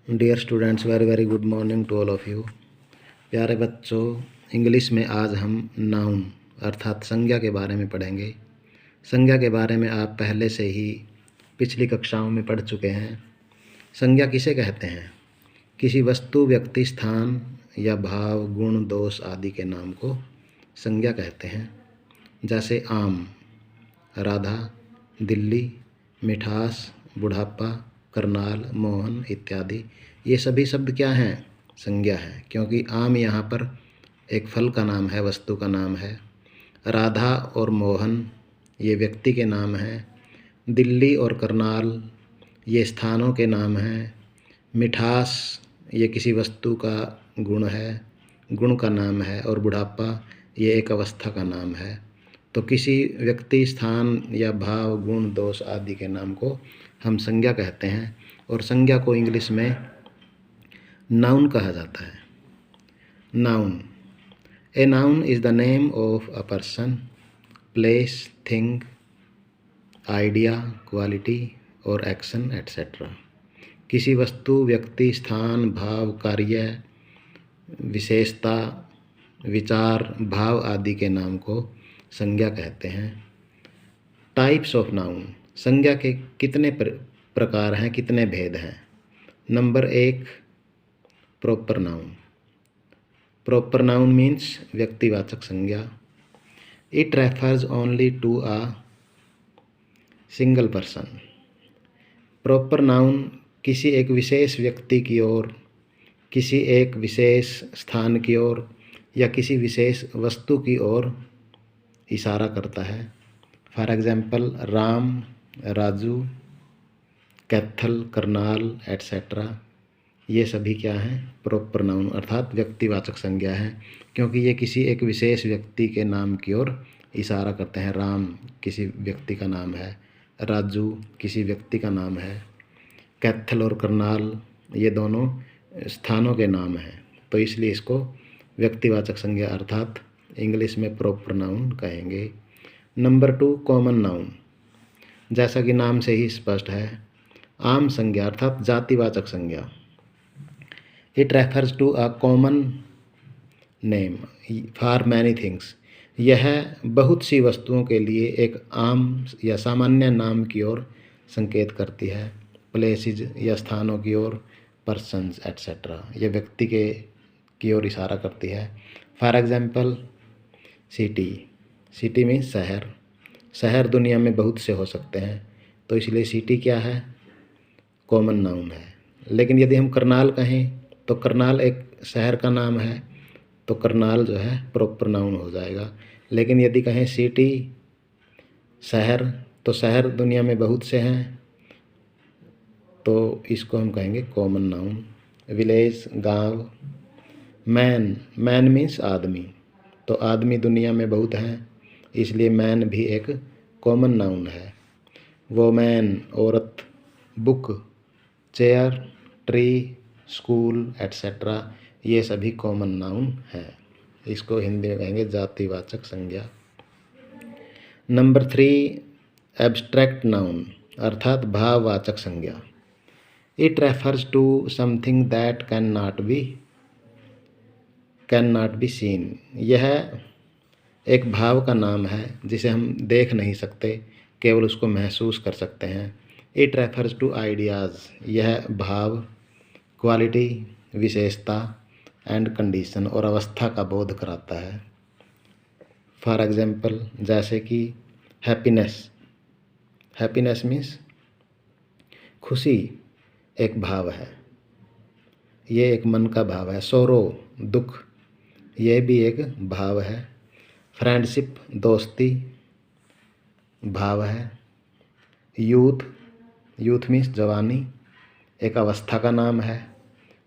Dear students, very very good morning to all of you. प्यारे बच्चों, English में आज हम नाउन अर्थात संज्ञा के बारे में पढ़ेंगे। संज्ञा के बारे में आप पहले से ही पिछली कक्षाओं में पढ़ चुके हैं। संज्ञा किसे कहते हैं? किसी वस्तु, व्यक्ति, स्थान या भाव, गुण, दोष आदि के नाम को संज्ञा कहते हैं। जैसे आम, राधा, दिल्ली, मिठास, बुढ़ापा, करनाल, मोहन इत्यादि। ये सभी शब्द क्या हैं? संज्ञा है, क्योंकि आम यहाँ पर एक फल का नाम है, वस्तु का नाम है। राधा और मोहन ये व्यक्ति के नाम हैं। दिल्ली और करनाल ये स्थानों के नाम हैं। मिठास ये किसी वस्तु का गुण है, गुण का नाम है। और बुढ़ापा ये एक अवस्था का नाम है। तो किसी व्यक्ति, स्थान या भाव, गुण, दोष आदि के नाम को हम संज्ञा कहते हैं। और संज्ञा को इंग्लिश में नाउन कहा जाता है। Noun, a noun is the name of a person, place, thing, idea, quality और एक्शन एट्सेट्रा। किसी वस्तु, व्यक्ति, स्थान, भाव, कार्य, विशेषता, विचार, भाव आदि के नाम को संज्ञा कहते हैं। टाइप्स ऑफ नाउन, संज्ञा के कितने प्रकार हैं, कितने भेद हैं? Number 1, proper noun. Proper noun means व्यक्तिवाचक संज्ञा। It refers only to a single person. Proper noun किसी एक विशेष व्यक्ति की ओर, किसी एक विशेष स्थान की ओर या किसी विशेष वस्तु की ओर इशारा करता है। For example, Ram, Raju, Kaithal, Karnal etcetera. ये सभी क्या हैं? प्रॉपर नाउन अर्थात व्यक्तिवाचक संज्ञा है, क्योंकि ये किसी एक विशेष व्यक्ति के नाम की ओर इशारा करते हैं। राम किसी व्यक्ति का नाम है, राजू किसी व्यक्ति का नाम है, कैथल और करनाल ये दोनों स्थानों के नाम हैं। तो इसलिए इसको व्यक्तिवाचक संज्ञा अर्थात इंग्लिश में प्रॉपर नाउन कहेंगे। Number 2, common noun. जैसा कि नाम से ही स्पष्ट है, आम संज्ञा अर्थात जातिवाचक संज्ञा। It refers to a common name for many things. यह बहुत सी वस्तुओं के लिए एक आम या सामान्य नाम की ओर संकेत करती है। प्लेसेस या स्थानों की ओर, पर्सन्स एट्सेट्रा यह व्यक्ति की ओर इशारा करती है। For example, city. City means शहर। शहर दुनिया में बहुत से हो सकते हैं, तो इसलिए सिटी क्या है? कॉमन नाउन है। लेकिन यदि हम करनाल कहें तो करनाल एक शहर का नाम है, तो करनाल जो है प्रॉपर नाउन हो जाएगा। लेकिन यदि कहें सिटी, शहर, तो शहर दुनिया में बहुत से हैं, तो इसको हम कहेंगे कॉमन नाउन। विलेज, गांव। मैन, मैन मीन्स आदमी, तो आदमी दुनिया में बहुत हैं, इसलिए मैन भी एक कॉमन नाउन है। वोमैन, औरत। Book, chair, tree, school etcetera ये सभी कॉमन नाउन है। इसको हिंदी में कहेंगे जातिवाचक संज्ञा। नंबर 3, एब्स्ट्रैक्ट नाउन अर्थात भाववाचक संज्ञा। It refers to something that can not be seen. यह एक भाव का नाम है जिसे हम देख नहीं सकते, केवल उसको महसूस कर सकते हैं। It refers to ideas. यह भाव, क्वालिटी, विशेषता एंड कंडीशन और अवस्था का बोध कराता है। फॉर एग्जाम्पल, जैसे कि हैप्पीनेस। हैप्पीनेस मीन्स खुशी एक भाव है, ये एक मन का भाव है। सोरो, दुख, ये भी एक भाव है। फ्रेंडशिप, दोस्ती भाव है। यूथ, यूथ मीन्स जवानी, एक अवस्था का नाम है।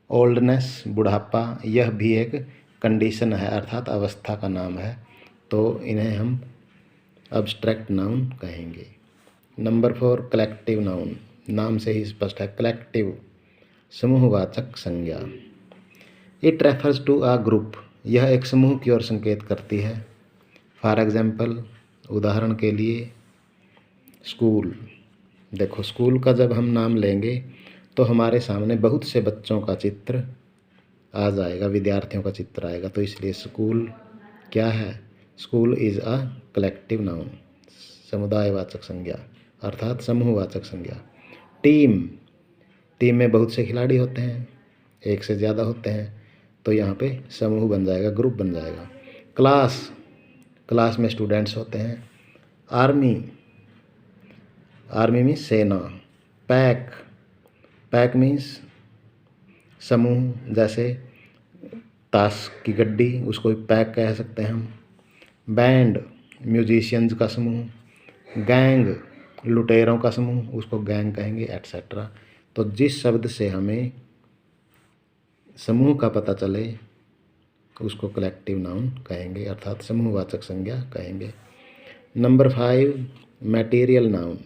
ओल्डनेस, बुढ़ापा, यह भी एक कंडीशन है अर्थात अवस्था का नाम है। तो इन्हें हम एब्स्ट्रैक्ट नाउन कहेंगे। Number 4, collective noun. नाम से ही स्पष्ट है, कलेक्टिव समूहवाचक संज्ञा। It refers to a group. यह एक समूह की ओर संकेत करती है। फॉर एग्जाम्पल, उदाहरण के लिए, स्कूल। देखो, स्कूल का जब हम नाम लेंगे तो हमारे सामने बहुत से बच्चों का चित्र आ जाएगा, विद्यार्थियों का चित्र आएगा। तो इसलिए स्कूल क्या है? School is a collective noun, समुदायवाचक संज्ञा अर्थात समूहवाचक संज्ञा। टीम, टीम में बहुत से खिलाड़ी होते हैं, एक से ज़्यादा होते हैं, तो यहाँ पे समूह बन जाएगा, ग्रुप बन जाएगा। क्लास, क्लास में स्टूडेंट्स होते हैं। आर्मी, आर्मी मीन्स सेना। पैक, पैक मीन्स समूह, जैसे ताश की गड्डी, उसको पैक कह सकते हैं हम। बैंड, म्यूजिशियंस का समूह। गैंग, लुटेरों का समूह, उसको गैंग कहेंगे, एट्सेट्रा। तो जिस शब्द से हमें समूह का पता चले उसको कलेक्टिव नाउन कहेंगे अर्थात समूहवाचक संज्ञा कहेंगे। Number 5, material noun.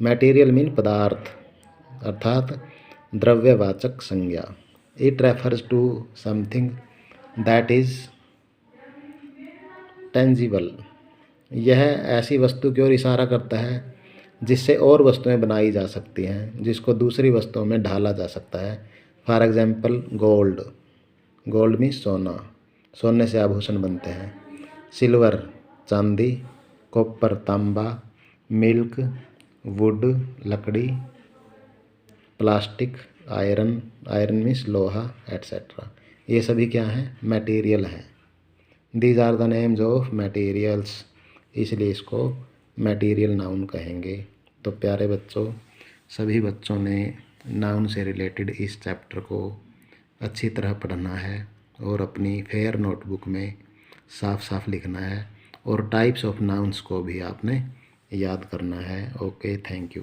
Material mean पदार्थ अर्थात द्रव्यवाचक संज्ञा। It refers to something that is tangible. यह ऐसी वस्तु की ओर इशारा करता है जिससे और वस्तुएं बनाई जा सकती हैं, जिसको दूसरी वस्तुओं में ढाला जा सकता है। For example gold, gold means सोना, सोने से आभूषण बनते हैं। सिल्वर, चांदी। कॉपर, तांबा। मिल्क, वुड, लकड़ी। प्लास्टिक, आयरन, आयरन मीन्स लोहा, एट्सेट्रा। ये सभी क्या हैं? मटेरियल हैं। These are the names of materials, इसलिए इसको मटेरियल नाउन कहेंगे। तो प्यारे बच्चों, सभी बच्चों ने नाउन से रिलेटेड इस चैप्टर को अच्छी तरह पढ़ना है और अपनी फेयर नोटबुक में साफ साफ लिखना है और टाइप्स ऑफ नाउन्स को भी आपने याद करना है। Okay, thank you.